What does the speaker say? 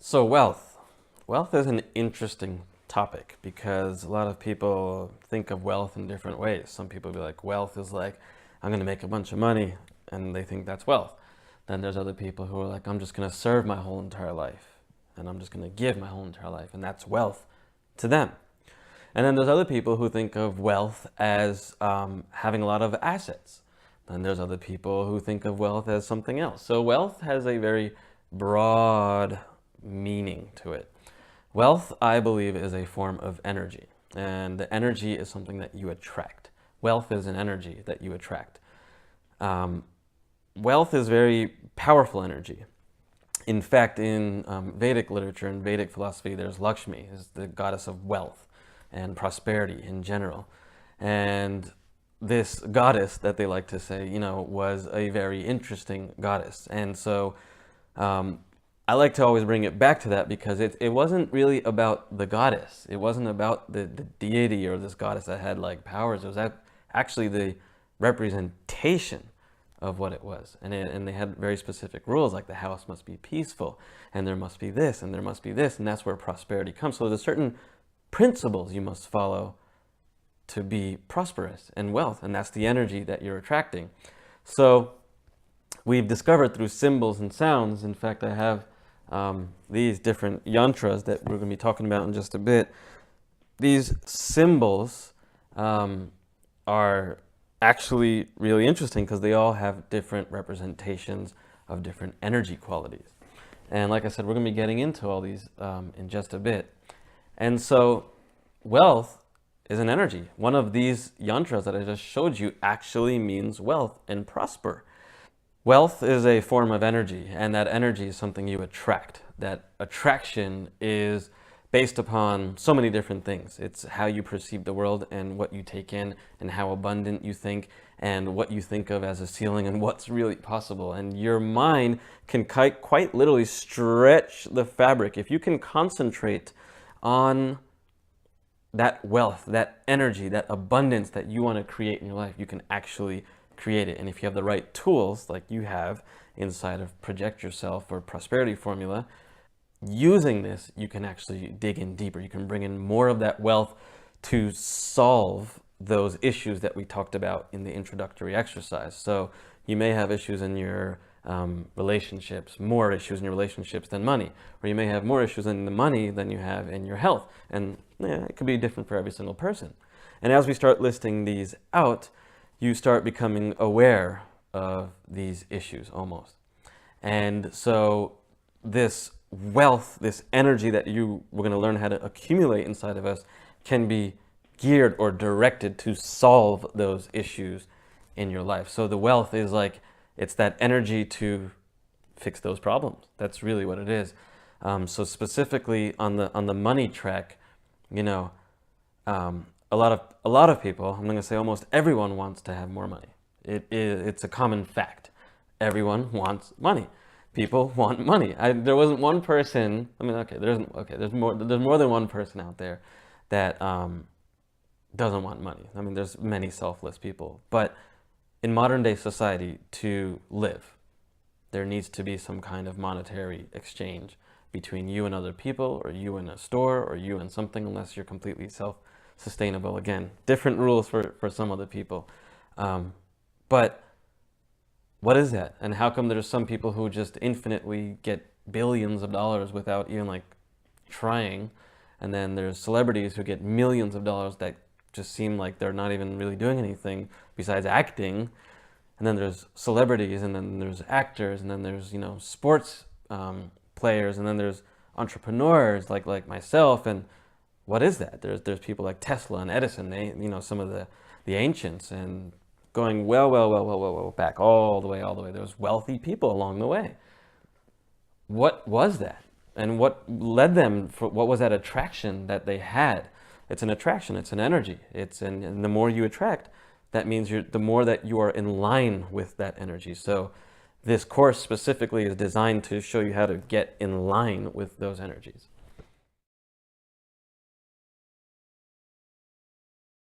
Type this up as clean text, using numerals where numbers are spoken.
So wealth. Wealth is an interesting topic because a lot of people think of wealth in different ways. Some people be like, wealth is like, I'm going to make a bunch of money, and they think that's wealth. Then there's other people who are like, I'm just going to serve my whole entire life, and I'm just going to give my whole entire life, and that's wealth to them. And then there's other people who think of wealth as having a lot of assets. Then there's other people who think of wealth as something else. So wealth has a very broad meaning to it. Wealth, I believe, is a form of energy, and the energy is something that you attract. Wealth is an energy that you attract. Wealth is very powerful energy. In fact, in Vedic literature and Vedic philosophy, there's Lakshmi, is the goddess of wealth and prosperity in general. And this goddess that they like to say, was a very interesting goddess. And so I like to always bring it back to that because it wasn't really about the goddess. It wasn't about the deity or this goddess that had like powers. It was actually the representation of what it was. And they had very specific rules, like the house must be peaceful, and there must be this, and there must be this, and that's where prosperity comes. So there's certain principles you must follow to be prosperous and wealth, and that's the energy that you're attracting. So we've discovered through symbols and sounds, in fact, I have these different yantras that we're going to be talking about in just a bit. These symbols are actually really interesting because they all have different representations of different energy qualities. And like I said, we're going to be getting into all these in just a bit. And so wealth is an energy. One of these yantras that I just showed you actually means wealth and prosper. Wealth is a form of energy, and that energy is something you attract. That attraction is based upon so many different things. It's how you perceive the world and what you take in and how abundant you think and what you think of as a ceiling and what's really possible. And your mind can quite literally stretch the fabric. If you can concentrate on that wealth, that energy, that abundance that you want to create in your life, you can actually create it. And if you have the right tools like you have inside of Project Yourself or Prosperity Formula, using this, you can actually dig in deeper. You can bring in more of that wealth to solve those issues that we talked about in the introductory exercise. So you may have issues in your relationships, more issues in your relationships than money, or you may have more issues in the money than you have in your health. And it could be different for every single person. And as we start listing these out, you start becoming aware of these issues almost. And so this wealth, this energy that we're going to learn how to accumulate inside of us can be geared or directed to solve those issues in your life. So the wealth is like, it's that energy to fix those problems. That's really what it is. So specifically on the money track, a lot of people, I'm going to say almost everyone wants to have more money. It's a common fact. Everyone wants money. People want money. There wasn't one person. I mean, there's more than one person out there that doesn't want money. I mean, there's many selfless people, but in modern day society, to live, there needs to be some kind of monetary exchange between you and other people, or you and a store, or you and something, unless you're completely self-sustainable. Again, different rules for some other people. But what is that? And how come there's some people who just infinitely get billions of dollars without even like trying? And then there's celebrities who get millions of dollars that just seem like they're not even really doing anything besides acting. And then there's celebrities, and then there's actors, and then there's, sports players, and then there's entrepreneurs like myself. And what is that? There's people like Tesla and Edison, they, some of the ancients, and going well back, all the way. There was wealthy people along the way. What was that? And what led them, what was that attraction that they had? It's an attraction, it's an energy. And the more you attract, that means the more that you are in line with that energy. So this course specifically is designed to show you how to get in line with those energies.